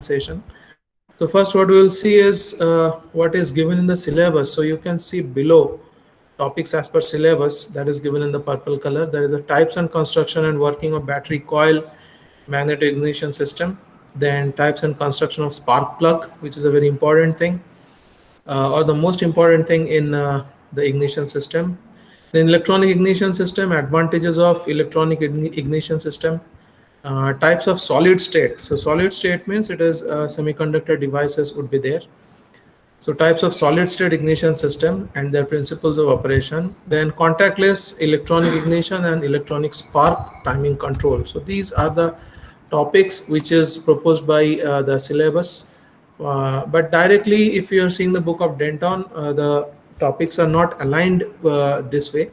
session. So first what we will see is what is given in the syllabus. So you can see below topics as per syllabus that is given in the purple color. There is a types and construction and working of battery coil, magnetic ignition system, then types and construction of spark plug, which is a very important thing, or the most important thing in the ignition system. Then electronic ignition system, advantages of electronic ignition system, types of solid state. So solid state means it is semiconductor devices would be there. So types of solid state ignition system and their principles of operation. Then contactless electronic ignition and electronic spark timing control. So these are the topics which is proposed by the syllabus. But directly, if you are seeing the book of Denton, the topics are not aligned this way.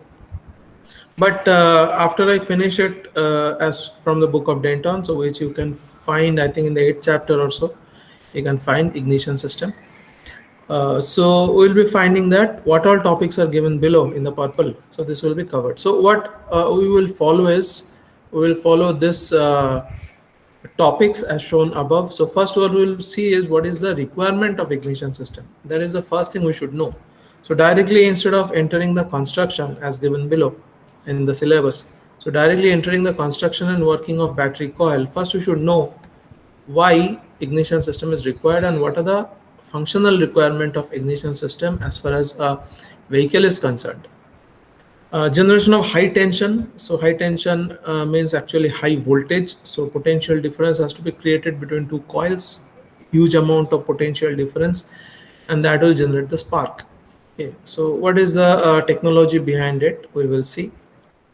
But after I finish it as from the book of Denton, so which you can find, I think in the 8th chapter or so, you can find ignition system. So we'll be finding that what all topics are given below in the purple. So this will be covered. So what we will follow is, we will follow this topics as shown above. So first what we will see is what is the requirement of ignition system. That is the first thing we should know. So directly, instead of entering the construction as given below in the syllabus, so directly entering the construction and working of battery coil, first we should know why ignition system is required and what are the functional requirement of ignition system as far as a vehicle is concerned. Generation of high tension. So high tension means actually high voltage. So potential difference has to be created between two coils, huge amount of potential difference, and that will generate the spark. Okay, so what is the technology behind it? We will see.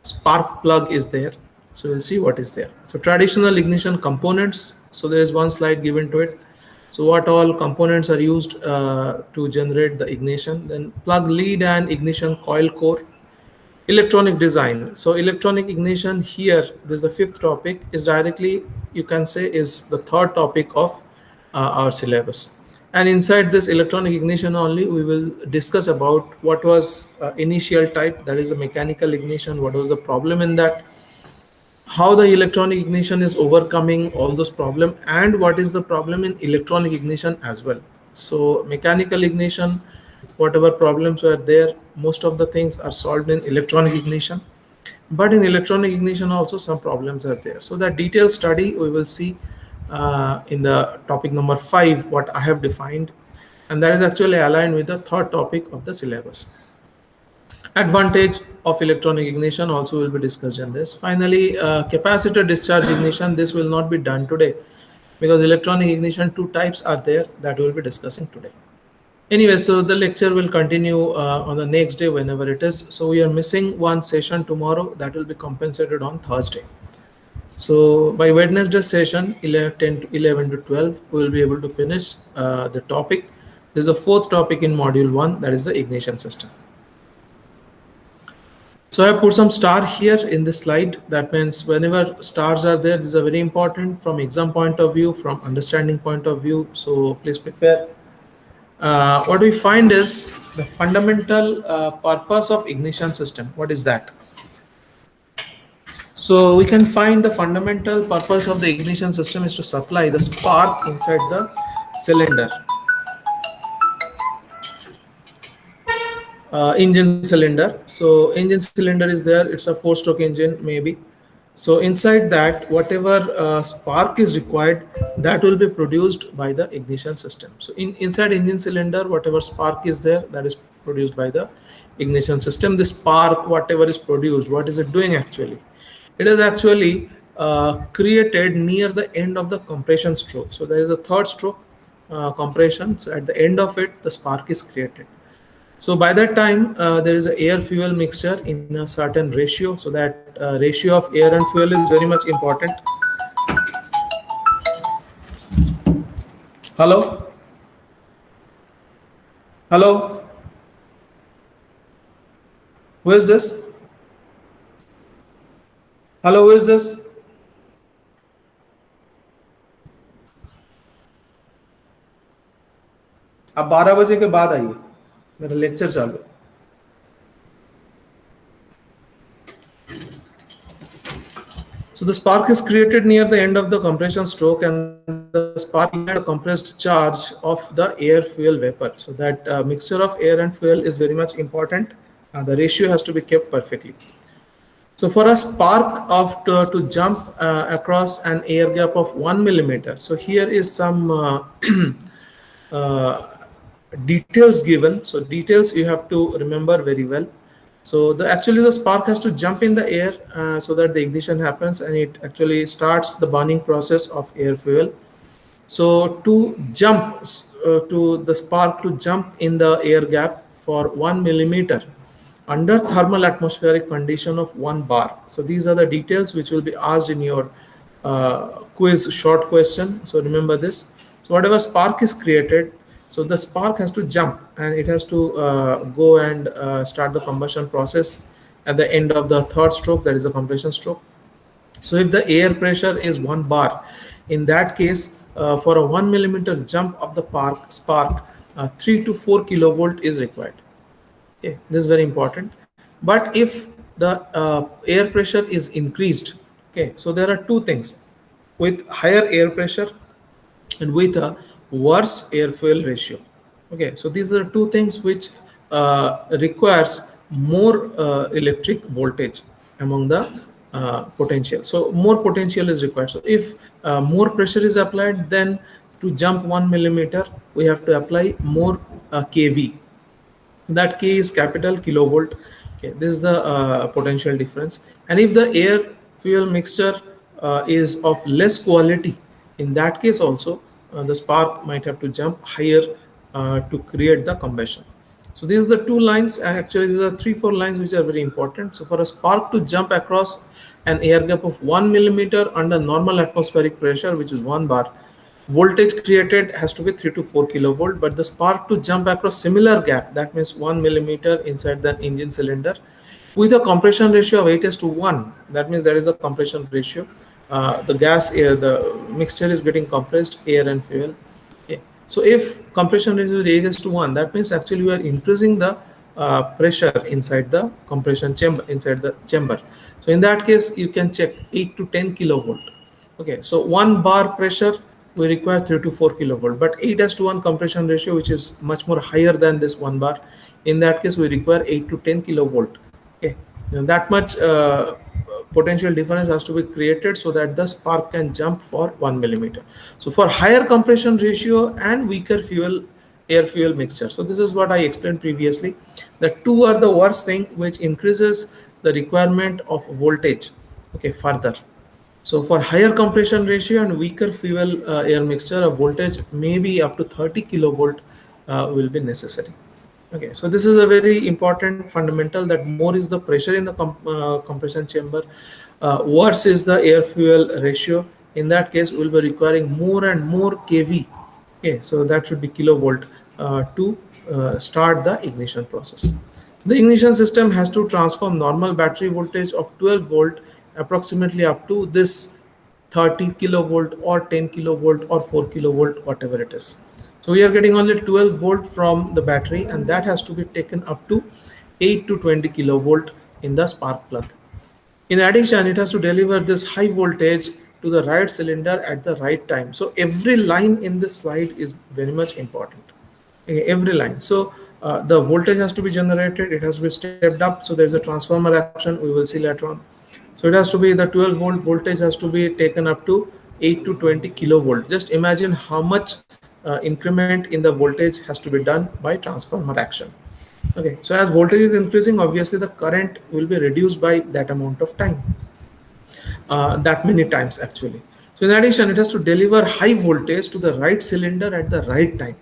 Spark plug is there. So we'll see what is there. So traditional ignition components. So there is one slide given to it. So what all components are used to generate the ignition. Then plug lead and ignition coil core. Electronic design. So electronic ignition here, there's a fifth topic, is directly, you can say, is the third topic of our syllabus. And inside this electronic ignition only, we will discuss about what was initial type, that is a mechanical ignition, what was the problem in that, how the electronic ignition is overcoming all those problems, and what is the problem in electronic ignition as well. So mechanical ignition, whatever problems were there, most of the things are solved in electronic ignition, but in electronic ignition also some problems are there. So that detailed study we will see in the topic number 5, what I have defined, and that is actually aligned with the third topic of the syllabus. Advantage of electronic ignition also will be discussed in this. Finally, capacitor discharge ignition. This will not be done today because electronic ignition, two types are there that we will be discussing today. Anyway, so the lecture will continue on the next day whenever it is. So we are missing one session tomorrow, that will be compensated on Thursday. So by Wednesday session 11 to 12, we will be able to finish the topic. There is a fourth topic in module 1, that is the ignition system. So I have put some star here in this slide. That means whenever stars are there, this is a very important from exam point of view, from understanding point of view. So please prepare. What we find is the fundamental purpose of ignition system. What is that? So we can find the fundamental purpose of the ignition system is to supply the spark inside the cylinder. Engine cylinder. So engine cylinder is there. It's a 4-stroke engine maybe. So inside that, whatever spark is required, that will be produced by the ignition system. So inside engine cylinder, whatever spark is there, that is produced by the ignition system. The spark, whatever is produced, what is it doing actually? It is actually created near the end of the compression stroke. So there is a third stroke compression. So at the end of it, the spark is created. So by that time, there is an air-fuel mixture in a certain ratio. So that ratio of air and fuel is very much important. Hello? Hello? Who is this? Hello, who is this? आप 12 बजे के बाद आइए, मेरा lecture चालू। So the spark is created near the end of the compression stroke, and the spark ignites the compressed charge of the air fuel vapor. So that mixture of air and fuel is very much important. The ratio has to be kept perfectly. So for a spark of to jump across an air gap of 1 millimeter, so here is some uh, details given. So details you have to remember very well. So actually the spark has to jump in the air so that the ignition happens, and it actually starts the burning process of air fuel. So to jump to the spark to jump in the air gap for 1 millimeter under thermal atmospheric condition of 1 bar. So these are the details which will be asked in your quiz short question. So remember this. So whatever spark is created, so the spark has to jump and it has to go and start the combustion process at the end of the third stroke, that is the compression stroke. So if the air pressure is 1 bar, in that case, for a 1 millimeter jump of the spark, 3 to 4 kilovolt is required. Okay, this is very important. But if the air pressure is increased, okay, so there are two things: with higher air pressure and with a worse air fuel ratio. Okay, so these are two things which requires more electric voltage among the potential. So more potential is required. So if more pressure is applied, then to jump 1 millimeter, we have to apply more kV. That K is capital kilovolt. Okay, this is the potential difference. And if the air fuel mixture is of less quality, in that case also the spark might have to jump higher to create the combustion. So these are the two lines, and actually these are 3-4 lines which are very important. So for a spark to jump across an air gap of 1 millimeter under normal atmospheric pressure, which is 1 bar, voltage created has to be 3 to 4 kilovolt. But the spark to jump across similar gap, that means 1 millimeter inside the engine cylinder, with a compression ratio of 8:1, that means there is a compression ratio. The gas air, the mixture is getting compressed, air and fuel. Okay. So if compression ratio is 8:1, that means actually we are increasing the pressure inside the compression chamber, inside the chamber. So in that case, you can check 8 to 10 kilovolt. Okay, so 1 bar pressure we require 3 to 4 kilovolt, but 8:1 compression ratio, which is much more higher than this 1 bar, in that case we require 8 to 10 kilovolt. Okay, and that much potential difference has to be created so that the spark can jump for 1 millimeter. So for higher compression ratio and weaker air fuel mixture, so this is what I explained previously. The two are the worst thing, which increases the requirement of voltage, okay, further. So for higher compression ratio and weaker fuel air mixture, a voltage maybe up to 30 kilovolt will be necessary. Okay, so this is a very important fundamental, that more is the pressure in the compression chamber, worse is the air fuel ratio. In that case, we'll be requiring more and more kV. Okay, so that should be kilovolt to start the ignition process. The ignition system has to transform normal battery voltage of 12 volt approximately up to this 30 kilovolt or 10 kilovolt or 4 kilovolt, whatever it is. So we are getting only 12 volt from the battery, and that has to be taken up to 8 to 20 kilovolt in the spark plug. In addition, it has to deliver this high voltage to the right cylinder at the right time. So every line in this slide is very much important. Okay, every line. So the voltage has to be generated, it has to be stepped up. So there is a transformer action, we will see later on. So it has to be the 12 volt voltage has to be taken up to 8 to 20 kilovolt. Just imagine how much increment in the voltage has to be done by transformer action. Okay, so as voltage is increasing, obviously the current will be reduced by that amount of time, that many times actually. So in addition, it has to deliver high voltage to the right cylinder at the right time.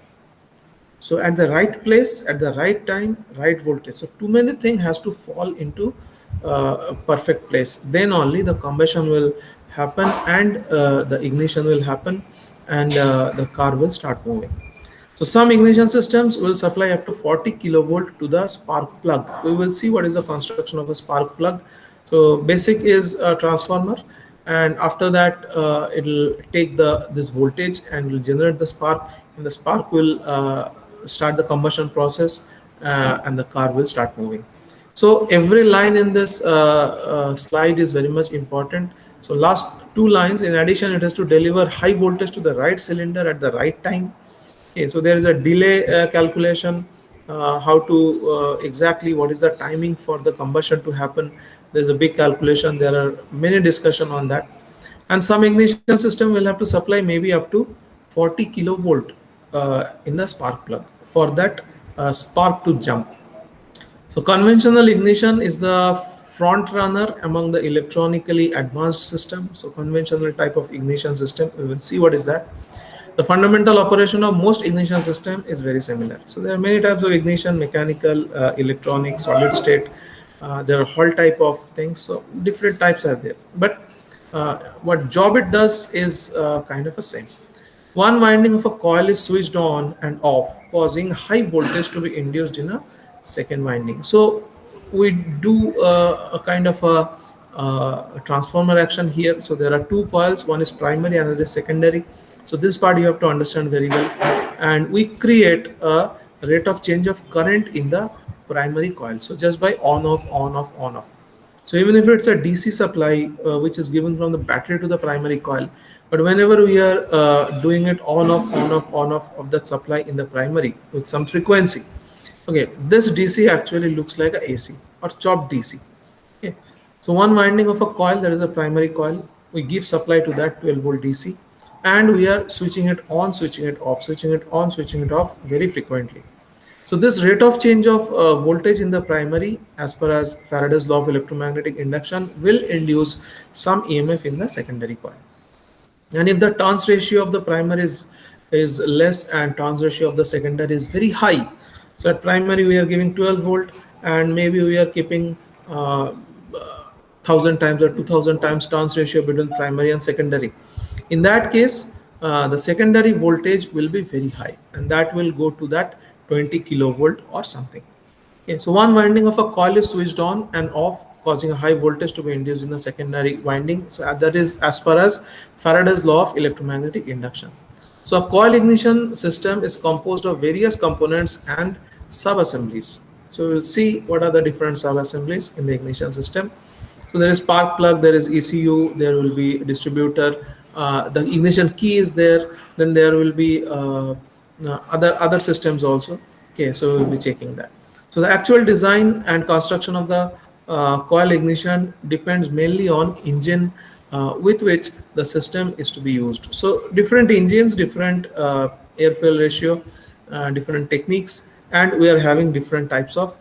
So at the right place, at the right time, right voltage. So too many things has to fall into a perfect place. Then only the combustion will happen, and the ignition will happen, and the car will start moving. So some ignition systems will supply up to 40 kilovolt to the spark plug. We will see what is the construction of a spark plug. So basic is a transformer, and after that it will take this voltage and will generate the spark, and the spark will start the combustion process, and the car will start moving. So every line in this slide is very much important. So last two lines, in addition, it has to deliver high voltage to the right cylinder at the right time. Okay, so there is a delay calculation, how to exactly what is the timing for the combustion to happen. There's a big calculation. There are many discussion on that. And some ignition system will have to supply maybe up to 40 kilovolt in the spark plug for that spark to jump. So conventional ignition is the front runner among the electronically advanced system. So conventional type of ignition system, we will see what is that. The fundamental operation of most ignition system is very similar. So there are many types of ignition: mechanical, electronic, solid state. There are whole type of things. So different types are there. But what job it does is kind of the same. One winding of a coil is switched on and off, causing high voltage to be induced in a second winding. So we do a kind of a transformer action here. So there are two coils, one is primary, another is secondary. So this part you have to understand very well. And we create a rate of change of current in the primary coil. So just by on off, on off, on off. So even if it's a DC supply, which is given from the battery to the primary coil, but whenever we are doing it on off, on off, on off of that supply in the primary with some frequency, okay, this DC actually looks like a AC or chopped DC. Okay, so one winding of a coil, that is a primary coil, we give supply to that 12 volt DC, and we are switching it on, switching it off, switching it on, switching it off very frequently. So this rate of change of voltage in the primary, as per as Faraday's law of electromagnetic induction, will induce some EMF in the secondary coil. And if the turns ratio of the primary is less and turns ratio of the secondary is very high, so at primary we are giving 12 volt and maybe we are keeping 1000 times or 2000 times turns ratio between primary and secondary. In that case, the secondary voltage will be very high, and that will go to that 20 kilovolt or something. Okay, so one winding of a coil is switched on and off, causing a high voltage to be induced in the secondary winding. So that is as far as Faraday's law of electromagnetic induction. So a coil ignition system is composed of various components and sub-assemblies. So we'll see what are the different sub-assemblies in the ignition system. So there is spark plug, there is ECU, there will be distributor, the ignition key is there, then there will be other systems also. Okay, so we'll be checking that. So the actual design and construction of the coil ignition depends mainly on engine with which the system is to be used. So different engines, different air fuel ratio, different techniques, and we are having different types of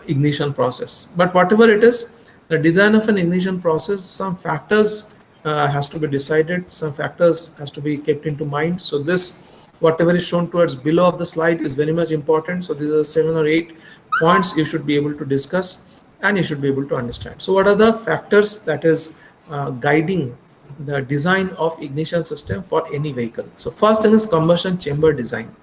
ignition process. But whatever it is, the design of an ignition process, some factors has to be decided, some factors has to be kept into mind. So this, whatever is shown towards below of the slide, is very much important. So these are 7 or 8 points you should be able to discuss and you should be able to understand. So what are the factors that is guiding the design of ignition system for any vehicle? So first thing is combustion chamber design.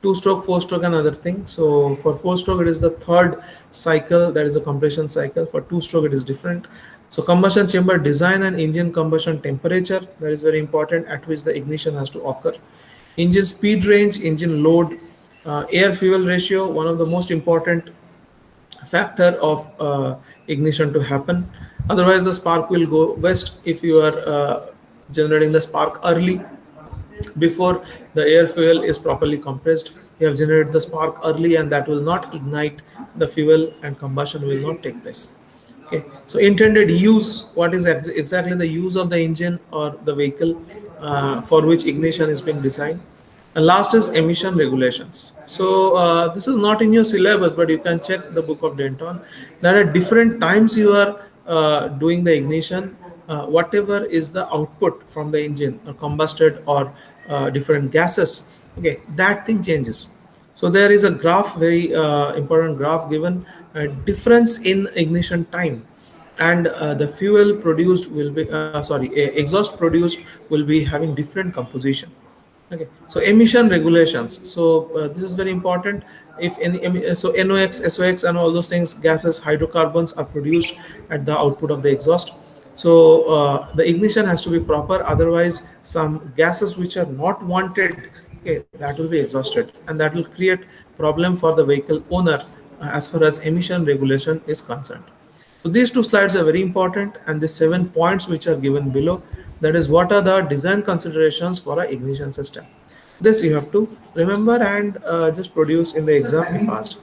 2-stroke, 4-stroke and other things. So for 4-stroke it is the third cycle, that is a compression cycle. For 2-stroke it is different. So combustion chamber design and engine combustion temperature, that is very important, at which the ignition has to occur. Engine speed range, engine load, air fuel ratio, one of the most important factor of ignition to happen. Otherwise the spark will go west if you are generating the spark early, before the air fuel is properly compressed. You have generated the spark early and that will not ignite the fuel and combustion will not take place. Okay, so intended use, what is exactly the use of the engine or the vehicle for which ignition is being designed. And last is emission regulations. So this is not in your syllabus, but you can check the book of Denton. There are different times you are doing the ignition. Whatever is the output from the engine, or combusted or different gases, okay, that thing changes. So there is a graph, very important graph given, difference in ignition time, and the fuel produced will be exhaust produced will be having different composition. Okay, so emission regulations. So this is very important. If any, so NOx, SOx, and all those things, gases, hydrocarbons are produced at the output of the exhaust. So the ignition has to be proper. Otherwise, some gases which are not wanted, okay, that will be exhausted, and that will create problem for the vehicle owner as far as emission regulation is concerned. So these two slides are very important, and the 7 points which are given below, that is what are the design considerations for a ignition system. This you have to remember and just produce in the exam if asked.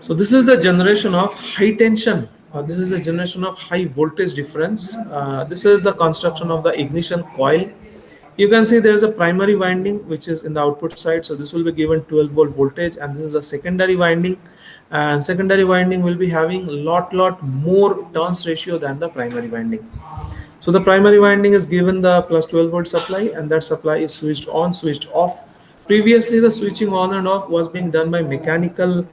So this is the generation of high tension, or this is the generation of high voltage difference. This is the construction of the ignition coil. You can see there is a primary winding which is in the output side. So this will be given 12-volt voltage, and this is a secondary winding. And secondary winding will be having lot more turns ratio than the primary winding. So the primary winding is given the plus 12-volt supply, and that supply is switched on, switched off. Previously, the switching on and off was being done by mechanical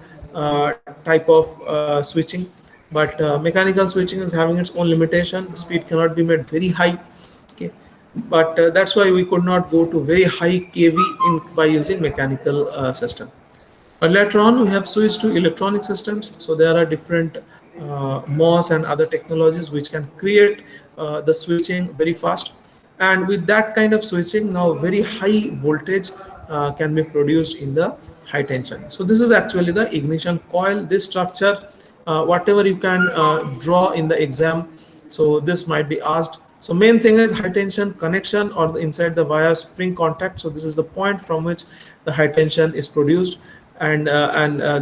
type of switching, but mechanical switching is having its own limitation. Speed cannot be made very high. Okay, but that's why we could not go to very high kV by using mechanical system. But later on, we have switched to electronic systems. So there are different MOS and other technologies which can create the switching very fast. And with that kind of switching, now very high voltage can be produced in the high tension. So this is actually the ignition coil. This structure, whatever you can draw in the exam. So this might be asked. So main thing is high tension connection or inside the wire spring contact. So this is the point from which the high tension is produced, and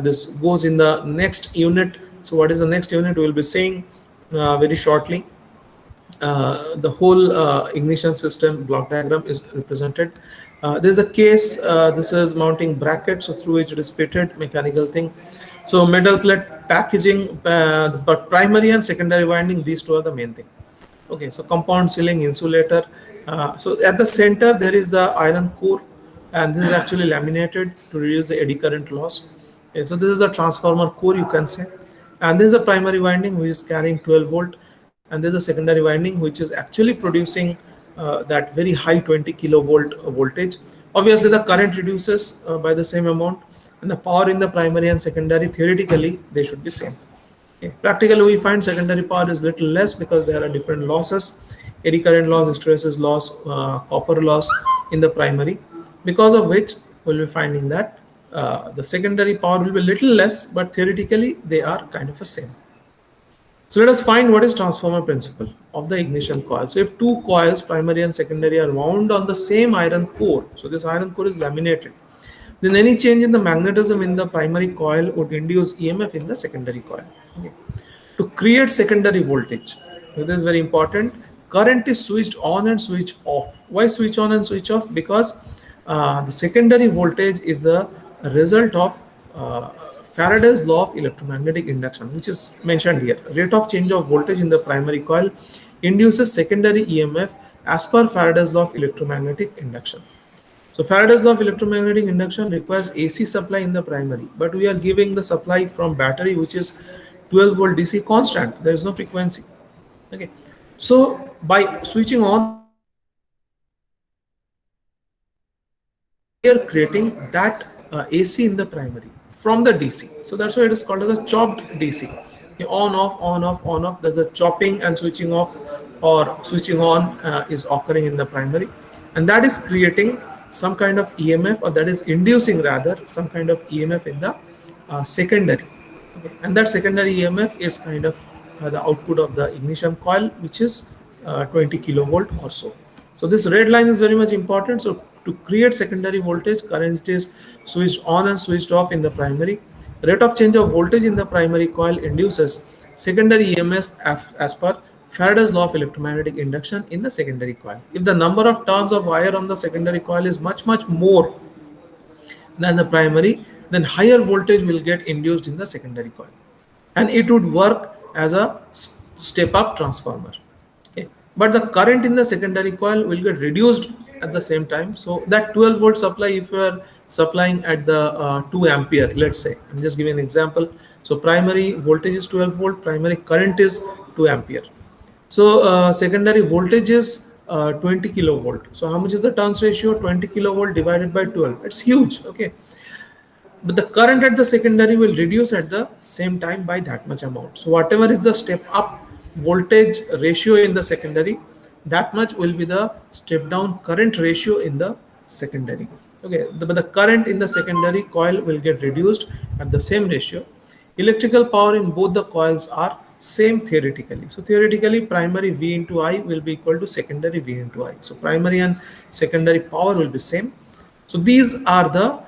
this goes in the next unit. So what is the next unit? We will be saying very shortly. The whole ignition system block diagram is represented. There is a case. This is mounting bracket, so through which it is fitted mechanical thing. So metal plate packaging, but primary and secondary winding, these two are the main thing. Okay, so compound sealing insulator. So at the center there is the iron core, and this is actually laminated to reduce the eddy current loss. Okay, so this is the transformer core, you can say, and this is a primary winding which is carrying 12-volt, and there's a secondary winding which is actually producing that very high 20 kilovolt voltage. Obviously the current reduces by the same amount, and the power in the primary and secondary, theoretically they should be same. Okay. Practically we find secondary power is little less because there are different losses: eddy current loss, hysteresis loss, copper loss in the primary, because of which we'll be finding that the secondary power will be little less, but theoretically they are kind of the same. So let us find what is transformer principle of the ignition coil. So if two coils, primary and secondary, are wound on the same iron core, so this iron core is laminated, then any change in the magnetism in the primary coil would induce EMF in the secondary coil. Okay. To create secondary voltage, so this is very important. Current is switched on and switched off. Why switch on and switch off? Because the secondary voltage is the result of Faraday's law of electromagnetic induction, which is mentioned here. Rate of change of voltage in the primary coil induces secondary EMF as per Faraday's law of electromagnetic induction. So Faraday's law of electromagnetic induction requires AC supply in the primary, but we are giving the supply from battery, which is 12-volt DC constant. There is no frequency. Okay. So by switching on, we are creating that AC in the primary from the DC. So that's why it is called as a chopped DC. Okay, on off, on off, on off. There's a chopping and switching off or switching on is occurring in the primary, and that is creating some kind of EMF, or that is inducing rather some kind of EMF in the secondary. Okay. And that secondary EMF is kind of the output of the ignition coil, which is 20 kilovolt or so. So this red line is very much important. So to create secondary voltage, current is switched on and switched off in the primary. Rate of change of voltage in the primary coil induces secondary EMF as per Faraday's law of electromagnetic induction in the secondary coil. If the number of turns of wire on the secondary coil is much more than the primary, then higher voltage will get induced in the secondary coil, and it would work as a step up transformer. Okay. But the current in the secondary coil will get reduced at the same time. So that 12-volt supply, if you are supplying at the 2 ampere, let's say, I'm just giving an example. So primary voltage is 12-volt, primary current is 2 ampere. So secondary voltage is 20 kilovolt. So how much is the turns ratio? 20 kilovolt divided by 12. It's huge. Okay. But the current at the secondary will reduce at the same time by that much amount. So whatever is the step up voltage ratio in the secondary, that much will be the step down current ratio in the secondary. Okay, but the current in the secondary coil will get reduced at the same ratio. Electrical power in both the coils are same theoretically. So theoretically, primary V into I will be equal to secondary V into I. So primary and secondary power will be same. So these are the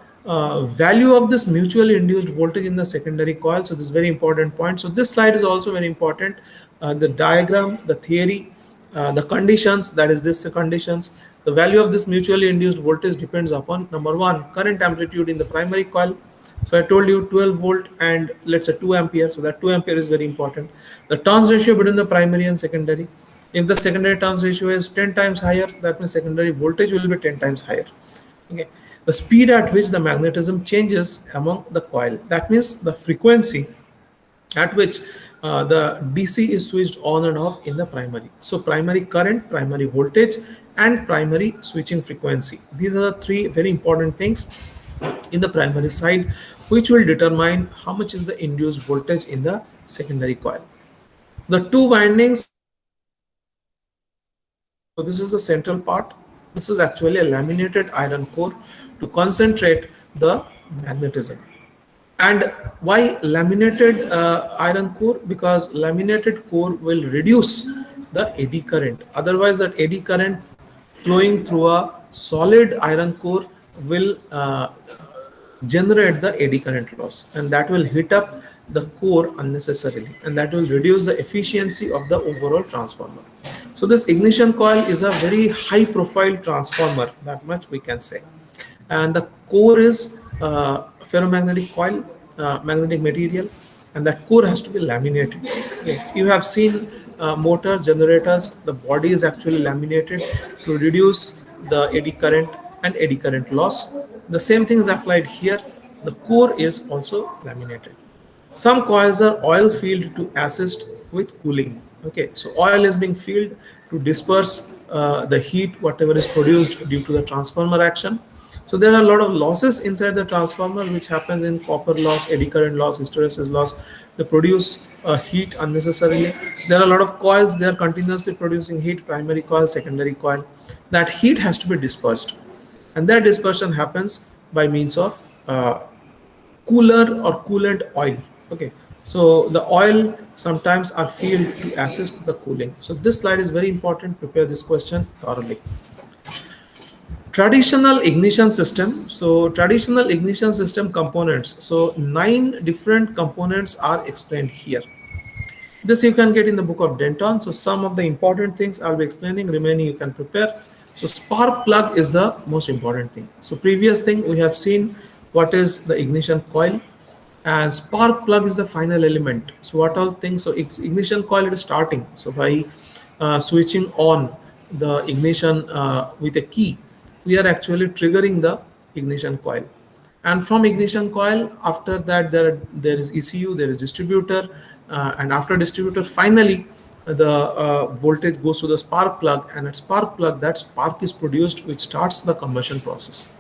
value of this mutually induced voltage in the secondary coil. So this is very important point. So this slide is also very important. The diagram, the theory, the conditions, that is this the conditions. The value of this mutually induced voltage depends upon number one, current amplitude in the primary coil. So I told you 12 volt and let's say 2 ampere. So that 2 ampere is very important. The turns ratio between the primary and secondary. If the secondary turns ratio is 10 times higher, that means secondary voltage will be 10 times higher. Okay. The speed at which the magnetism changes among the coil. That means the frequency at which the DC is switched on and off in the primary. So primary current, primary voltage, and primary switching frequency. These are the three very important things in the primary side, which will determine how much is the induced voltage in the secondary coil. The two windings. So this is the central part. This is actually a laminated iron core to concentrate the magnetism. And why laminated iron core? Because laminated core will reduce the eddy current. Otherwise, that eddy current flowing through a solid iron core will generate the eddy current loss, and that will heat up the core unnecessarily, and that will reduce the efficiency of the overall transformer. So this ignition coil is a very high profile transformer, that much we can say. And the core is ferromagnetic coil, magnetic material, and that core has to be laminated. Okay. You have seen motor generators, the body is actually laminated to reduce the eddy current and eddy current loss. The same thing is applied here. The core is also laminated. Some coils are oil filled to assist with cooling. Okay, so oil is being filled to disperse the heat whatever is produced due to the transformer action. So there are a lot of losses inside the transformer which happens in copper loss, eddy current loss, hysteresis loss. They produce heat unnecessarily. There are a lot of coils, they are continuously producing heat, primary coil, secondary coil. That heat has to be dispersed, and that dispersion happens by means of cooler or coolant oil. Okay, so the oil sometimes are filled to assist the cooling. So this slide is very important. Prepare this question thoroughly. Traditional ignition system. So traditional ignition system components. So 9 different components are explained here. This you can get in the book of Denton. So some of the important things I'll be explaining, remaining you can prepare. So spark plug is the most important thing. So previous thing we have seen what is the ignition coil, and spark plug is the final element. So what all things? So ignition coil is starting. So by switching on the ignition with a key, we are actually triggering the ignition coil. And from ignition coil, after that there is ECU, there is distributor, and after distributor, finally the voltage goes to the spark plug, and at spark plug that spark is produced which starts the combustion process.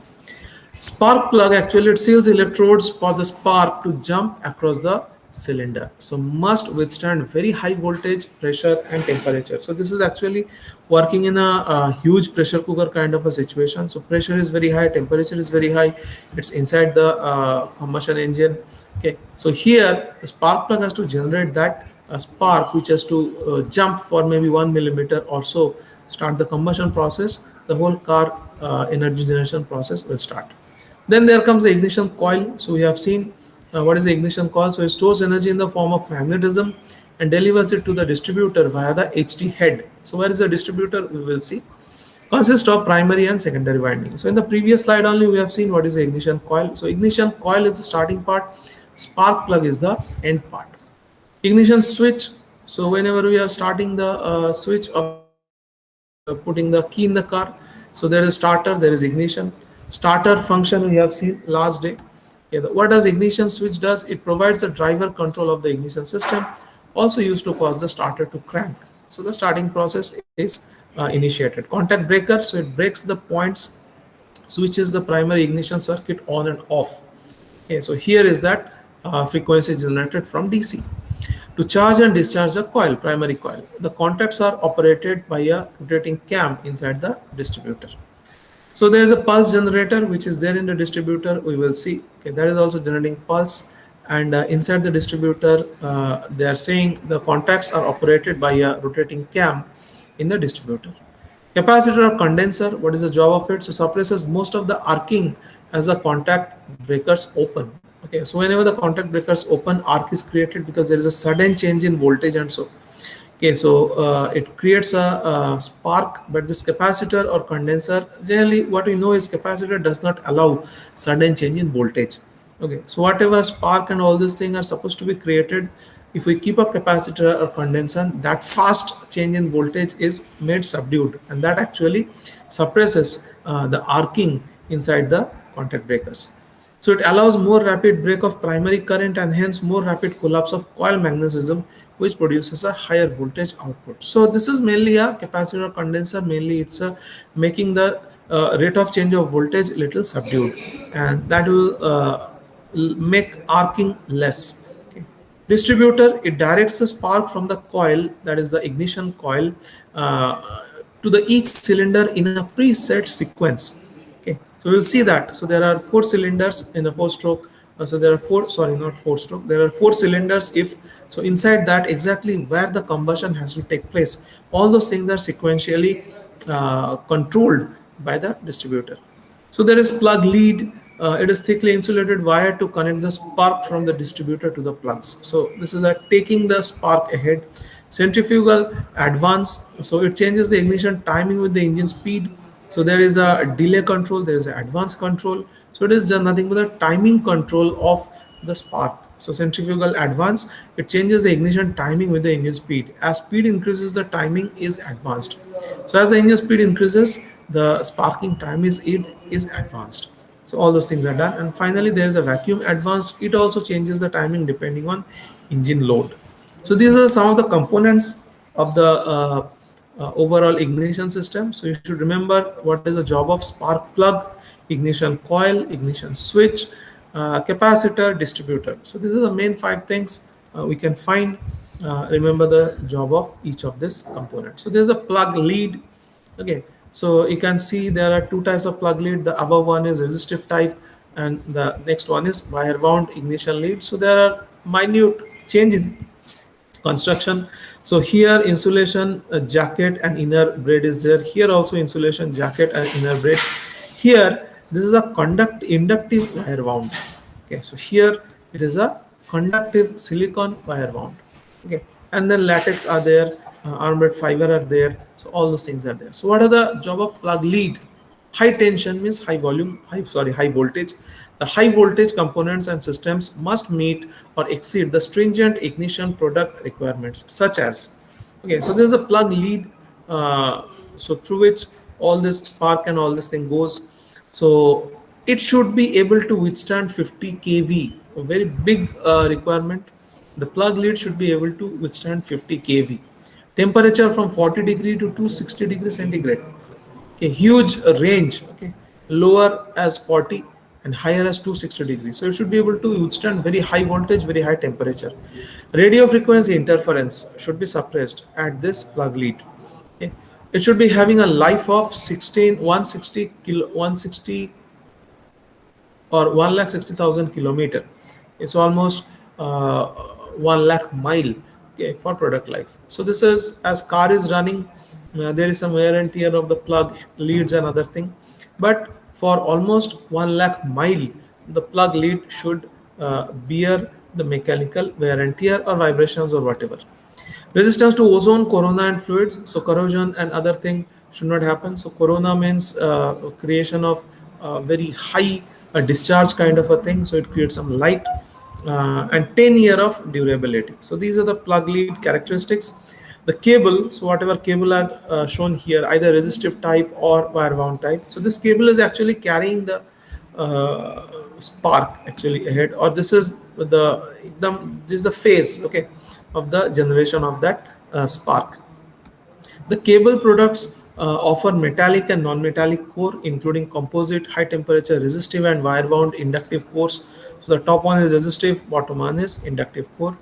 Spark plug actually it seals electrodes for the spark to jump across the cylinder. So must withstand very high voltage, pressure and temperature. So this is actually working in a huge pressure cooker kind of a situation. So pressure is very high, temperature is very high, it's inside the combustion engine. Okay, so here the spark plug has to generate that spark which has to jump for maybe 1 millimeter or so, start the combustion process. The whole car energy generation process will start. Then there comes the ignition coil. So we have seen what is the ignition coil. So it stores energy in the form of magnetism and delivers it to the distributor via the HT head. So where is the distributor? We will see. Consists of primary and secondary winding. So in the previous slide only we have seen what is the ignition coil. So ignition coil is the starting part, spark plug is the end part. Ignition switch. So whenever we are starting the switch of putting the key in the car, so there is starter, there is ignition. Starter function we have seen last day. Yeah, what does ignition switch does? It provides the driver control of the ignition system, also used to cause the starter to crank. So the starting process is initiated. Contact breaker, so it breaks the points, switches the primary ignition circuit on and off. Okay, so here is that frequency generated from DC. To charge and discharge the coil, primary coil, the contacts are operated by a rotating cam inside the distributor. So there is a pulse generator which is there in the distributor. We will see. Okay, that is also generating pulse, and inside the distributor, they are saying the contacts are operated by a rotating cam in the distributor. Capacitor or condenser, what is the job of it? So suppresses most of the arcing as the contact breakers open. Okay, so whenever the contact breakers open, arc is created because there is a sudden change in voltage and so. Okay, so it creates a spark, but this capacitor or condenser, generally what we know is capacitor does not allow sudden change in voltage. Okay, so whatever spark and all these things are supposed to be created, if we keep a capacitor or condenser, that fast change in voltage is made subdued, and that actually suppresses the arcing inside the contact breakers. So it allows more rapid break of primary current and hence more rapid collapse of coil magnetism, which produces a higher voltage output. So this is mainly a capacitor condenser. Mainly it's making the rate of change of voltage little subdued, and that will make arcing less. Okay. Distributor, it directs the spark from the coil, that is the ignition coil, to the each cylinder in a preset sequence. Okay, so we'll see that. So there are 4 cylinders in a 4-stroke. So there are sorry, not 4-stroke. There are 4 cylinders. If so, inside that exactly where the combustion has to take place, all those things are sequentially controlled by the distributor. So there is plug lead. It is thickly insulated wire to connect the spark from the distributor to the plugs. So this is taking the spark ahead. Centrifugal advance. So it changes the ignition timing with the engine speed. So there is a delay control. There is an advance control. So it is just nothing but the timing control of the spark. So centrifugal advance, it changes the ignition timing with the engine speed. As speed increases, the timing is advanced. So as the engine speed increases, the sparking time is advanced. So all those things are done. And finally, there is a vacuum advanced. It also changes the timing depending on engine load. So these are some of the components of the overall ignition system. So you should remember what is the job of spark plug, ignition coil, ignition switch, capacitor, distributor. So these are the main 5 things we can find. Remember the job of each of this component. So there's a plug lead. Okay, so you can see there are 2 types of plug lead. The above one is resistive type, and the next one is wire wound ignition lead. So there are minute change in construction. So here insulation jacket and inner braid is there. Here also insulation jacket and inner braid. Here this is a inductive wire wound. Okay, so here it is a conductive silicon wire wound. Okay, and then latex are there, armored fiber are there. So all those things are there. So what are the job of plug lead? High tension means high volume, high voltage. The high voltage components and systems must meet or exceed the stringent ignition product requirements, such as, okay, so there's a plug lead, so through which all this spark and all this thing goes. So it should be able to withstand 50 kV, a very big requirement. The plug lead should be able to withstand 50 kV. Temperature from 40 degree to 260 degree centigrade. Okay, huge range. Okay, lower as 40 and higher as 260 degrees. So it should be able to withstand very high voltage, very high temperature. Radio frequency interference should be suppressed at this plug lead. Okay, it should be having a life of 160 or 1,60,000 kilometer. It's almost 1 lakh mile, okay, for product life. So this is as car is running, there is some wear and tear of the plug leads and other thing, but for almost 1 lakh mile the plug lead should bear the mechanical wear and tear or vibrations or whatever. Resistance to ozone, corona and fluids. So corrosion and other thing should not happen. So corona means creation of very high discharge kind of a thing. So it creates some light, and 10 year of durability. So these are the plug lead characteristics. The cable, so whatever cable are shown here, either resistive type or wire wound type. So this cable is actually carrying the spark actually ahead, or this is the phase, okay, of the generation of that spark. The cable products offer metallic and non-metallic core, including composite, high temperature, resistive and wire wound inductive cores. So the top one is resistive, bottom one is inductive core.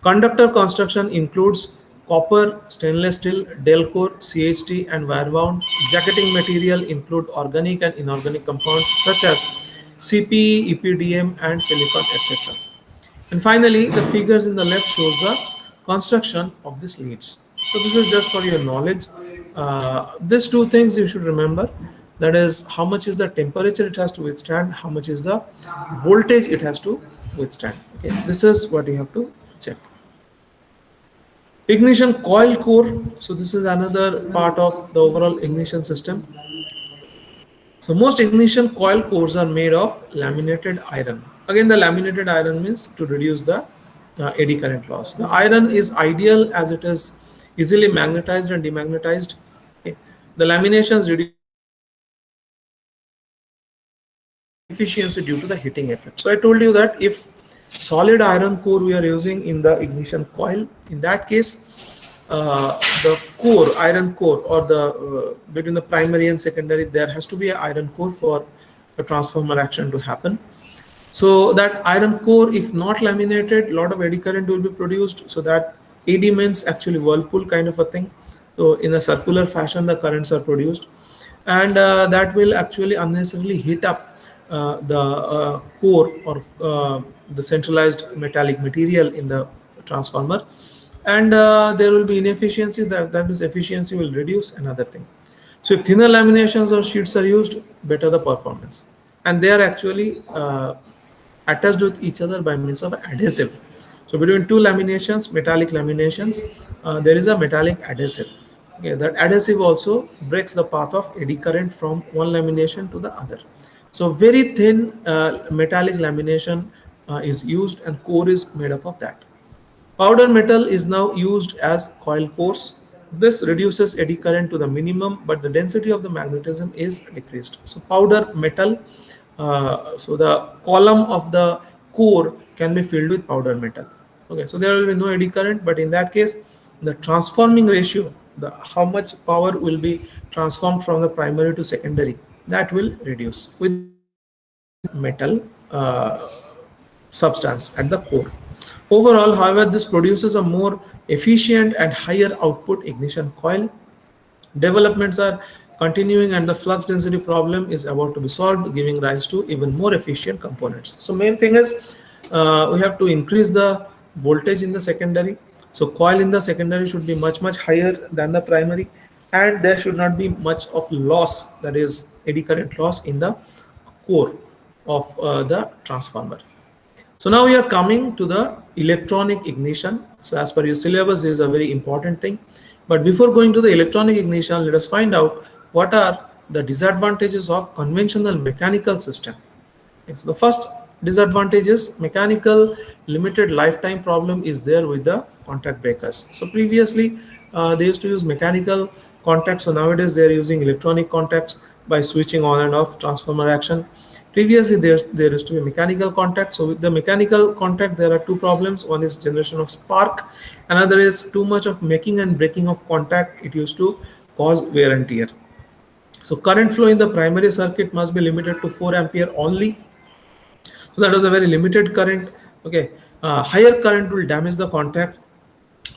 Conductor construction includes copper, stainless steel, Del core, CHT and wire wound. Jacketing material include organic and inorganic compounds such as CPE, EPDM and silicon, etc. And finally, the figures in the left shows the construction of these leads. So this is just for your knowledge. These two things you should remember. That is, how much is the temperature it has to withstand, how much is the voltage it has to withstand. Okay, this is what you have to check. Ignition coil core. So this is another part of the overall ignition system. So most ignition coil cores are made of laminated iron. Again, the laminated iron means to reduce the eddy current loss. The iron is ideal as it is easily magnetized and demagnetized. Okay. The laminations reduce efficiency due to the heating effect. So I told you that if solid iron core we are using in the ignition coil, in that case the core, iron core, or the between the primary and secondary, there has to be an iron core for the transformer action to happen. So that iron core, if not laminated, a lot of eddy current will be produced. So that eddy means actually whirlpool kind of a thing. So in a circular fashion, the currents are produced, and that will actually unnecessarily heat up the core or the centralized metallic material in the transformer, and there will be inefficiency. That means efficiency will reduce. Another thing. So if thinner laminations or sheets are used, better the performance, and they are actually attached with each other by means of adhesive. So between two laminations, metallic laminations, there is a metallic adhesive. Okay, that adhesive also breaks the path of eddy current from one lamination to the other. So very thin metallic lamination is used, and core is made up of that. Powder metal is now used as coil cores. This reduces eddy current to the minimum, but the density of the magnetism is decreased. So powder metal, so the column of the core can be filled with powder metal. Okay, so there will be no eddy current, but in that case, the transforming ratio, the how much power will be transformed from the primary to secondary, that will reduce with metal substance at the core. Overall, however, this produces a more efficient and higher output ignition coil. Developments are continuing, and the flux density problem is about to be solved, giving rise to even more efficient components. So main thing is we have to increase the voltage in the secondary. So coil in the secondary should be much higher than the primary, and there should not be much of loss, that is eddy current loss, in the core of the transformer. So now we are coming to the electronic ignition. So as per your syllabus, this is a very important thing. But before going to the electronic ignition, let us find out what are the disadvantages of conventional mechanical system. Okay, so the first disadvantage is mechanical limited lifetime problem is there with the contact breakers. So previously they used to use mechanical contacts. So nowadays they are using electronic contacts by switching on and off transformer action. Previously there used to be mechanical contact. So with the mechanical contact, there are two problems. One is generation of spark, another is too much of making and breaking of contact. It used to cause wear and tear. So current flow in the primary circuit must be limited to 4 ampere only. So that was a very limited current. Okay, higher current will damage the contact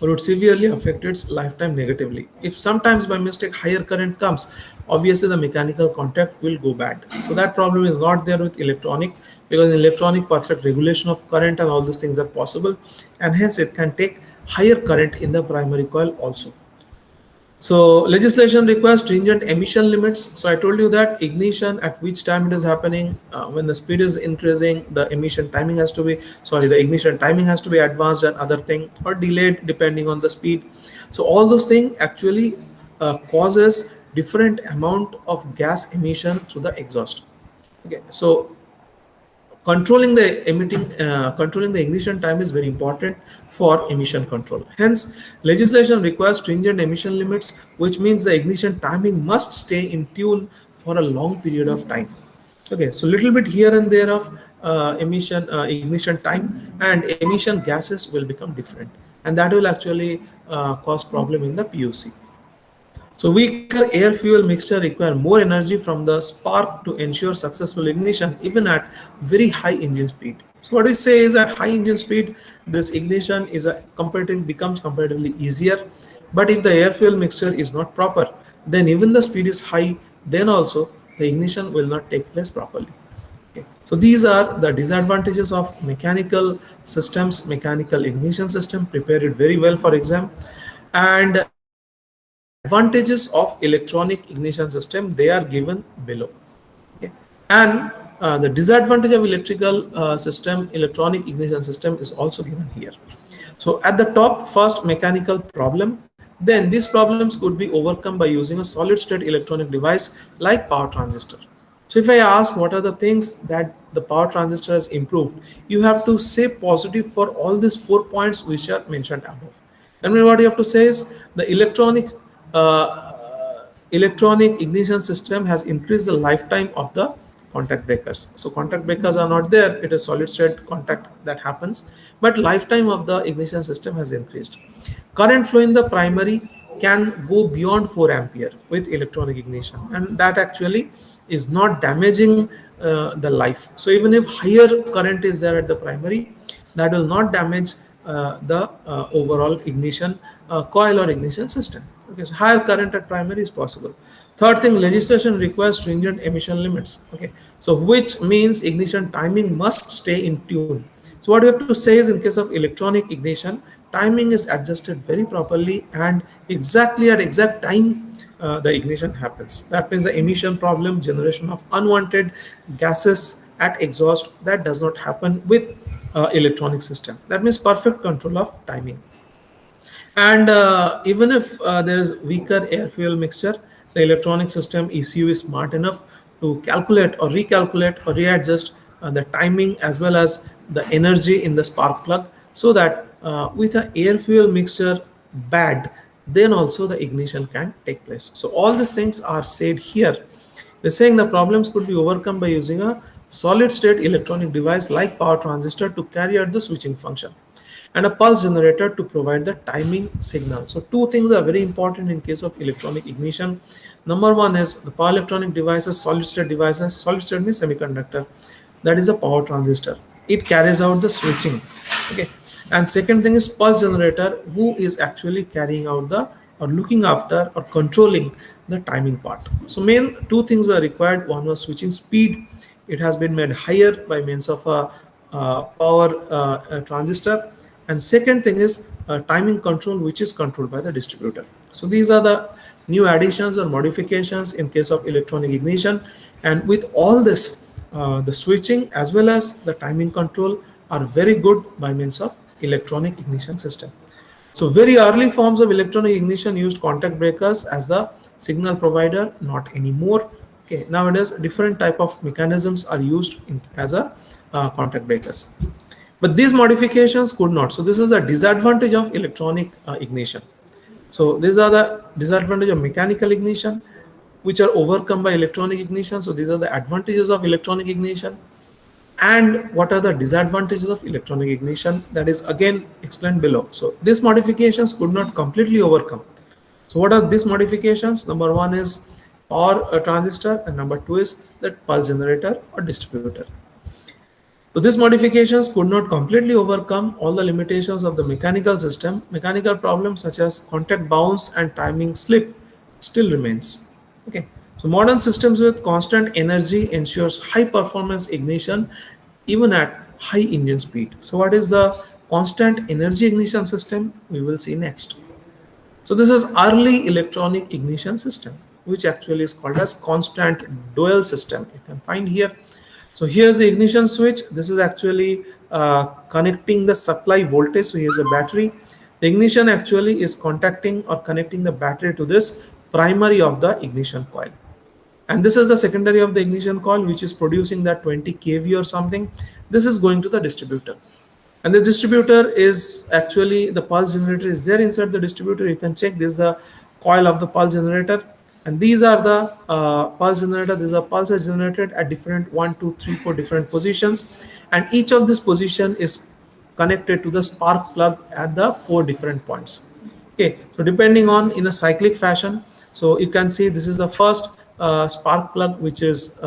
or would severely affect its lifetime negatively. If sometimes by mistake higher current comes, obviously the mechanical contact will go bad. So that problem is not there with electronic, because in electronic perfect regulation of current and all these things are possible, and hence it can take higher current in the primary coil also. So legislation requires stringent emission limits. So I told you that ignition at which time it is happening, when the speed is increasing, the emission timing has to be, the ignition timing has to be advanced and other thing, or delayed depending on the speed. So all those things actually causes different amount of gas emission through the exhaust. Okay, so controlling the ignition time is very important for emission control. Hence legislation requires stringent emission limits, which means the ignition timing must stay in tune for a long period of time. Okay, so little bit here and there of ignition time and emission gases will become different, and that will actually cause problem in the PUC. So weaker air fuel mixture require more energy from the spark to ensure successful ignition even at very high engine speed. So what we say is at high engine speed, this ignition is becomes comparatively easier. But if the air fuel mixture is not proper, then even the speed is high, then also the ignition will not take place properly. So these are the disadvantages of mechanical systems, mechanical ignition system. Prepare it very well for exam. And advantages of electronic ignition system, they are given below. Okay. And the disadvantage of electrical system, electronic ignition system is also given here. So at the top, first mechanical problem, then these problems could be overcome by using a solid state electronic device like power transistor. So if I ask what are the things that the power transistor has improved, you have to say positive for all these 4 points which are mentioned above. I mean, what you have to say is the electronic ignition system has increased the lifetime of the contact breakers. So contact breakers are not there, it is solid state contact that happens, but lifetime of the ignition system has increased. Current flow in the primary can go beyond 4 ampere with electronic ignition, and that actually is not damaging the life. So even if higher current is there at the primary, that will not damage the overall ignition coil or ignition system. Okay, so higher current at primary is possible. Third thing, legislation requires stringent emission limits. Okay, so which means ignition timing must stay in tune. So what we have to say is, in case of electronic ignition, timing is adjusted very properly and exactly at exact time the ignition happens. That means the emission problem, generation of unwanted gases at exhaust, that does not happen with electronic system. That means perfect control of timing. And even if there is weaker air fuel mixture, the electronic system ECU is smart enough to calculate or recalculate or readjust the timing as well as the energy in the spark plug, so that with an air fuel mixture bad, then also the ignition can take place. So all these things are said here. We're saying the problems could be overcome by using a solid state electronic device like power transistor to carry out the switching function, and a pulse generator to provide the timing signal. So two things are very important in case of electronic ignition. Number one is the power electronic devices, solid state devices. Solid state means semiconductor. That is a power transistor. It carries out the switching. Okay. And second thing is pulse generator, who is actually carrying out the or looking after or controlling the timing part. So main two things were required. One was switching speed. It has been made higher by means of a power transistor. And second thing is timing control, which is controlled by the distributor. So these are the new additions or modifications in case of electronic ignition. And with all this, the switching as well as the timing control are very good by means of electronic ignition system. So very early forms of electronic ignition used contact breakers as the signal provider, not anymore. Okay, nowadays different type of mechanisms are used as a contact breakers. But these modifications could not. So this is a disadvantage of electronic ignition. So these are the disadvantage of mechanical ignition, which are overcome by electronic ignition. So these are the advantages of electronic ignition. And what are the disadvantages of electronic ignition? That is again explained below. So these modifications could not completely overcome. So what are these modifications? Number one is power transistor, and number two is that pulse generator or distributor. So these modifications could not completely overcome all the limitations of the mechanical system. Mechanical problems such as contact bounce and timing slip still remains. Okay. So modern systems with constant energy ensures high performance ignition even at high engine speed. So what is the constant energy ignition system? We will see next. So this is early electronic ignition system, which actually is called as constant dual system. You can find here. So here's the ignition switch. This is actually connecting the supply voltage. So here's a battery. The ignition actually is contacting or connecting the battery to this primary of the ignition coil. And this is the secondary of the ignition coil, which is producing that 20 kV or something. This is going to the distributor. And the distributor is actually, the pulse generator is there inside the distributor. You can check, this is the coil of the pulse generator. And these are the pulse generator. These are pulses generated at different 1, 2, 3, 4 different positions. And each of this position is connected to the spark plug at the 4 different points. Okay, so depending on in a cyclic fashion. So you can see this is the first spark plug which is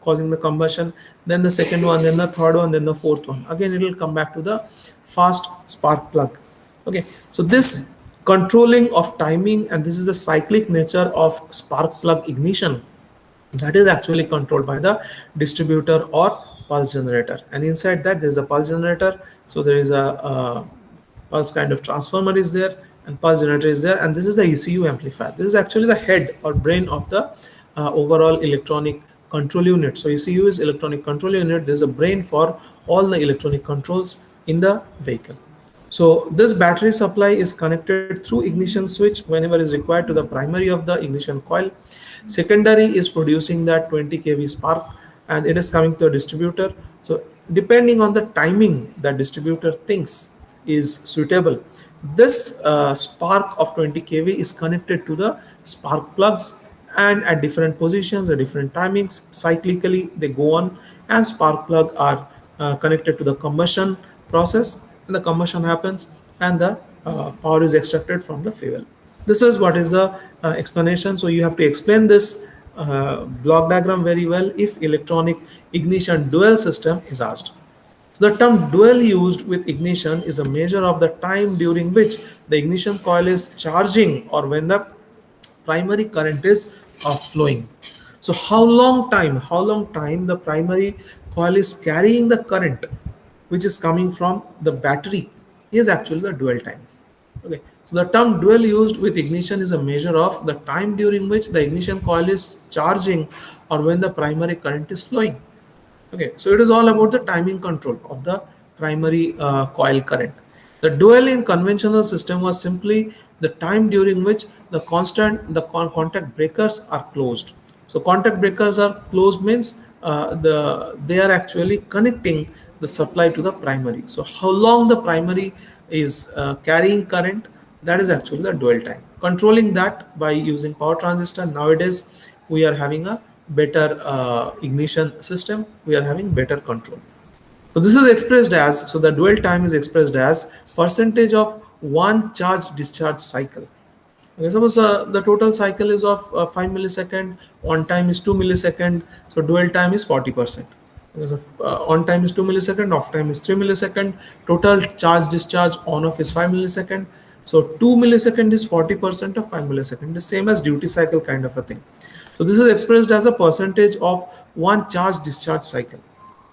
causing the combustion, then the second one, then the third one, then the fourth one. Again, it will come back to the fast spark plug. Okay, so this controlling of timing, and this is the cyclic nature of spark plug ignition. that is actually controlled by the distributor or pulse generator, and inside that there is a pulse generator. So there is a pulse kind of transformer is there, and pulse generator is there, and this is the ECU amplifier. This is actually the head or brain of the overall electronic control unit. So ECU is electronic control unit. There is a brain for all the electronic controls in the vehicle. So this battery supply is connected through ignition switch whenever is required to the primary of the ignition coil. Secondary is producing that 20 kV spark, and it is coming to a distributor. So depending on the timing that distributor thinks is suitable, this spark of 20 kV is connected to the spark plugs, and at different positions at different timings cyclically they go on, and spark plug are connected to the combustion process, and the combustion happens, and the power is extracted from the fuel. This is what is the explanation. So you have to explain this block diagram very well if electronic ignition dual system is asked. So the term dual used with ignition is a measure of the time during which the ignition coil is charging or when the primary current is flowing. So how long time the primary coil is carrying the current which is coming from the battery is actually the dual time. Okay, so the term dual used with ignition is a measure of the time during which the ignition coil is charging or when the primary current is flowing. Okay, so it is all about the timing control of the primary coil current. The dual in conventional system was simply the time during which the contact breakers are closed. So contact breakers are closed means they are actually connecting the supply to the primary. So how long the primary is carrying current, that is actually the dual time. Controlling that by using power transistor, nowadays we are having a better ignition system, we are having better control. So this is expressed as, so the dual time is expressed as percentage of one charge discharge cycle. Okay, suppose the total cycle is of 5 millisecond, on time is 2 millisecond, so dual time is 40%. Okay, so on time is 2 millisecond, off time is 3 millisecond, total charge discharge on off is 5 millisecond. So 2 millisecond is 40% of 5 millisecond, the same as duty cycle kind of a thing. So this is expressed as a percentage of one charge discharge cycle.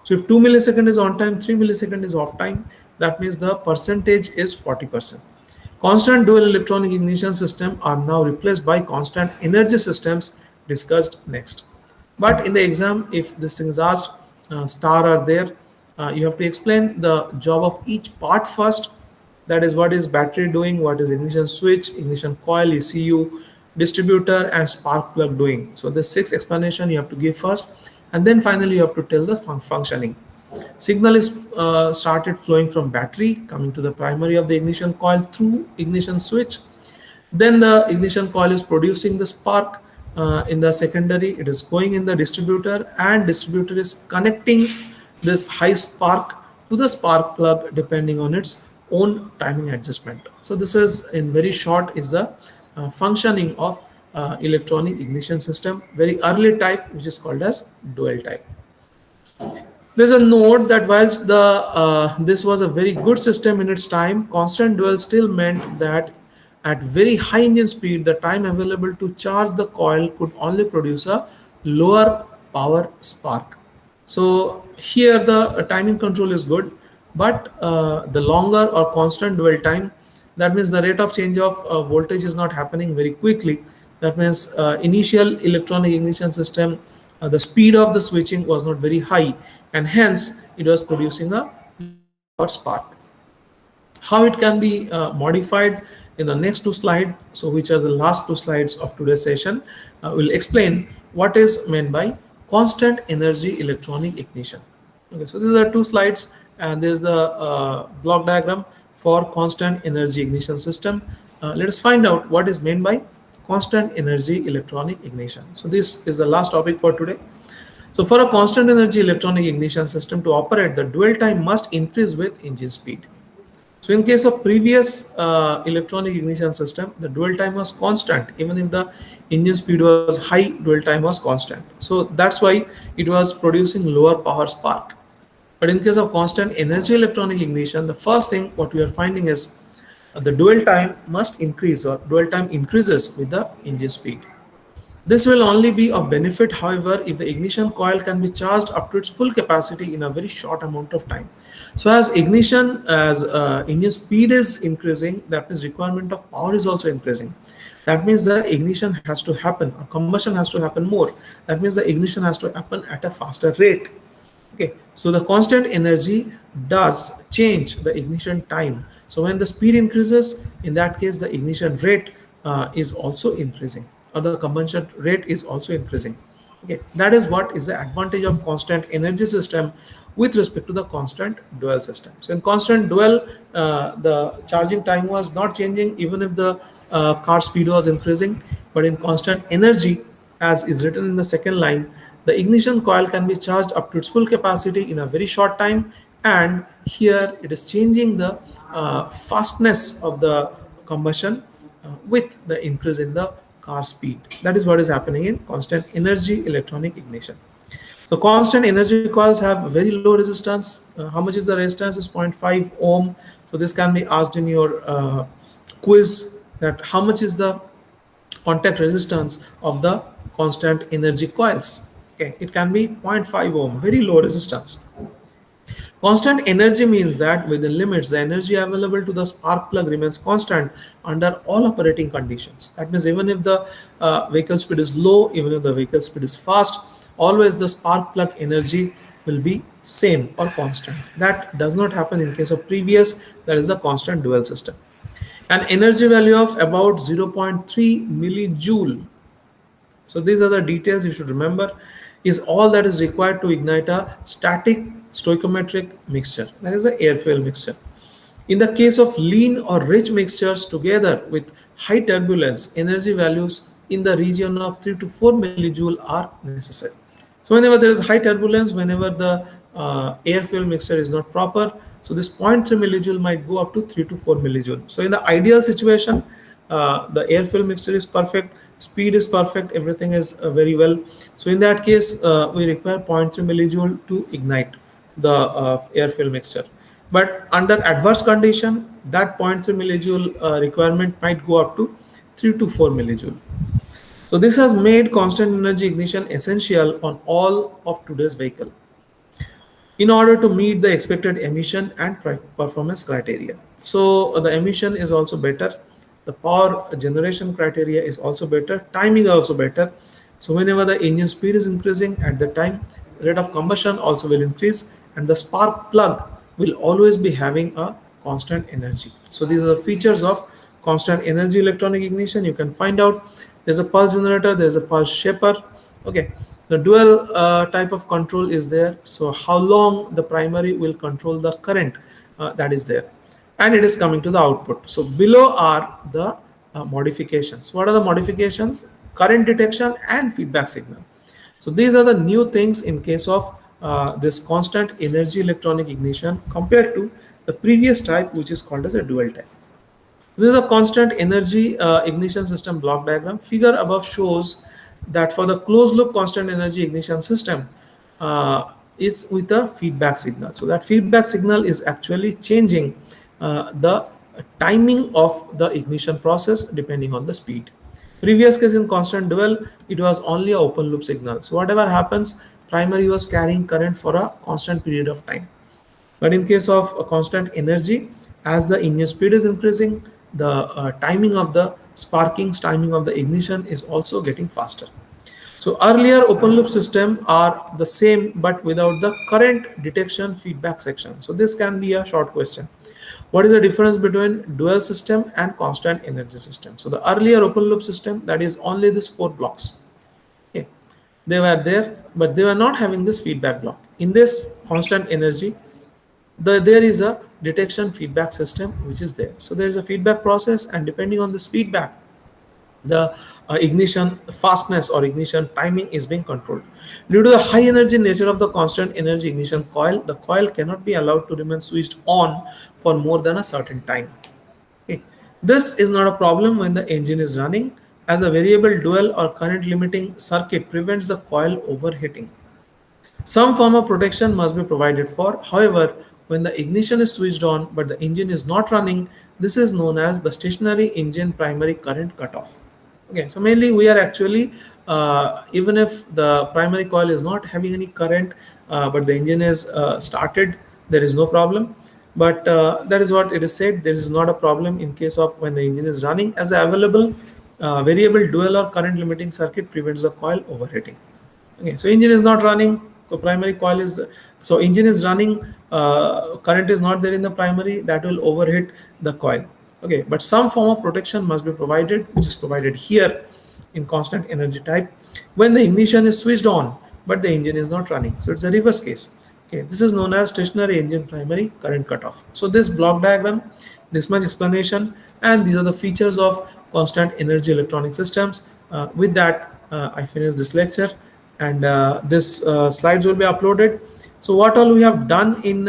So if 2 millisecond is on time, 3 millisecond is off time, that means the percentage is 40%. Constant dual electronic ignition system are now replaced by constant energy systems discussed next. But in the exam, if this thing is asked, star are there, you have to explain the job of each part first. That is, what is battery doing, what is ignition switch, ignition coil, ECU, distributor, and spark plug doing. So the 6 explanation you have to give first, and then finally you have to tell the functioning. Signal is started flowing from battery coming to the primary of the ignition coil through ignition switch. Then the ignition coil is producing the spark in the secondary. It is going in the distributor, and distributor is connecting this high spark to the spark plug depending on its own timing adjustment. So this is, in very short, is the functioning of electronic ignition system, very early type, which is called as dual type. There's a note that whilst this was a very good system in its time, constant dual still meant that at very high engine speed, the time available to charge the coil could only produce a lower power spark. So here the timing control is good, but the longer or constant dual time, that means the rate of change of voltage is not happening very quickly. That means initial electronic ignition system, the speed of the switching was not very high, and hence it was producing a lower spark. How it can be modified in the next 2 slides, so which are the last 2 slides of today's session, will explain what is meant by constant energy electronic ignition. Okay, so these are 2 slides, and there's the block diagram for constant energy ignition system. Let us find out what is meant by constant energy electronic ignition. So this is the last topic for today. So for a constant energy electronic ignition system to operate, the dual time must increase with engine speed. So in case of previous electronic ignition system, the dual time was constant. Even if the engine speed was high, dual time was constant. So that's why it was producing lower power spark. But in case of constant energy electronic ignition, the first thing what we are finding is the dual time must increase, or dual time increases with the engine speed. This will only be of benefit, however, if the ignition coil can be charged up to its full capacity in a very short amount of time. So as engine speed is increasing, that means requirement of power is also increasing. That means the ignition has to happen, or combustion has to happen more. That means the ignition has to happen at a faster rate. Okay, so the constant energy does change the ignition time. So when the speed increases, in that case, the ignition rate is also increasing, or the combustion rate is also increasing. Okay, that is what is the advantage of constant energy system with respect to the constant dual system. So in constant dual, the charging time was not changing even if the car speed was increasing, but in constant energy, as is written in the second line, the ignition coil can be charged up to its full capacity in a very short time, and here it is changing the fastness of the combustion with the increase in the car speed. That is what is happening in constant energy electronic ignition. So constant energy coils have very low resistance. How much is the resistance? Is 0.5 ohm. So this can be asked in your quiz, that how much is the contact resistance of the constant energy coils. Okay, it can be 0.5 ohm, very low resistance. Constant energy means that within limits, the energy available to the spark plug remains constant under all operating conditions. That means even if the vehicle speed is low, even if the vehicle speed is fast, always the spark plug energy will be same or constant. That does not happen in case of previous, that is the constant dual system. An energy value of about 0.3 millijoule, so these are the details you should remember, is all that is required to ignite a static stoichiometric mixture, that is the air fuel mixture. In the case of lean or rich mixtures together with high turbulence, energy values in the region of 3 to 4 millijoule are necessary. So whenever there is high turbulence, whenever the air fuel mixture is not proper, so this 0.3 millijoule might go up to 3 to 4 millijoule. So in the ideal situation, the air fuel mixture is perfect, speed is perfect, everything is very well. So in that case, we require 0.3 millijoule to ignite the air fuel mixture. But under adverse condition, that 0.3 millijoule requirement might go up to 3 to 4 millijoule. So this has made constant energy ignition essential on all of today's vehicle in order to meet the expected emission and performance criteria. So the emission is also better, the power generation criteria is also better, timing also better. So whenever the engine speed is increasing, at the time rate of combustion also will increase, and the spark plug will always be having a constant energy. So these are the features of constant energy electronic ignition. You can find out there's a pulse generator, there's a pulse shaper. Okay, the dual type of control is there. So how long the primary will control the current, that is there, and it is coming to the output. So below are the modifications. What are the modifications? Current detection and feedback signal. So these are the new things in case of this constant energy electronic ignition compared to the previous type, which is called as a dual type. This is a constant energy ignition system block diagram. Figure above shows that for the closed loop constant energy ignition system, it's with a feedback signal. So that feedback signal is actually changing the timing of the ignition process depending on the speed. Previous case in constant dual, it was only a open loop signal. So whatever happens, primary was carrying current for a constant period of time. But in case of a constant energy, as the engine speed is increasing, the timing of the sparking, timing of the ignition is also getting faster. So earlier open loop system are the same but without the current detection feedback section. So this can be a short question. What is the difference between dual system and constant energy system? So the earlier open loop system, that is only these 4 blocks. Okay, they were there, but they were not having this feedback block. In this constant energy, there is a detection feedback system which is there. So there is a feedback process, and depending on this feedback, the ignition fastness or ignition timing is being controlled. Due to the high energy nature of the constant energy ignition coil, the coil cannot be allowed to remain switched on for more than a certain time. Okay. This is not a problem when the engine is running, as a variable dual or current limiting circuit prevents the coil overheating. Some form of protection must be provided for. However, when the ignition is switched on but the engine is not running, this is known as the stationary engine primary current cutoff. Okay, so mainly we are actually, even if the primary coil is not having any current, but the engine is started, there is no problem. But that is what it is said, there is not a problem in case of when the engine is running, as the available variable dual or current limiting circuit prevents the coil overheating. Okay, so engine is not running, so primary coil is so engine is running, current is not there in the primary, that will overheat the coil. Okay, but some form of protection must be provided, which is provided here in constant energy type when the ignition is switched on but the engine is not running. So it's a reverse case. Okay, this is known as stationary engine primary current cutoff. So this block diagram, this much explanation, and these are the features of constant energy electronic systems. With that, I finish this lecture, and this slides will be uploaded. So what all we have done in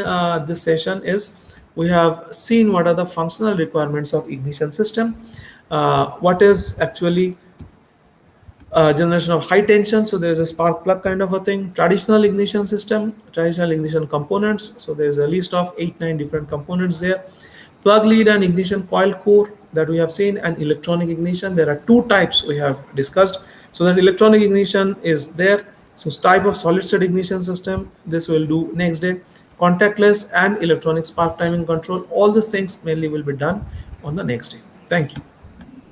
this session is we have seen what are the functional requirements of ignition system, what is actually generation of high tension, so there is a spark plug kind of a thing, traditional ignition system, traditional ignition components, so there is a list of 8-9 different components there, plug lead and ignition coil core that we have seen, and electronic ignition. There are two types we have discussed. So that electronic ignition is there, so type of solid state ignition system, this will do next day, contactless and electronic spark timing control, all these things mainly will be done on the next day. Thank you.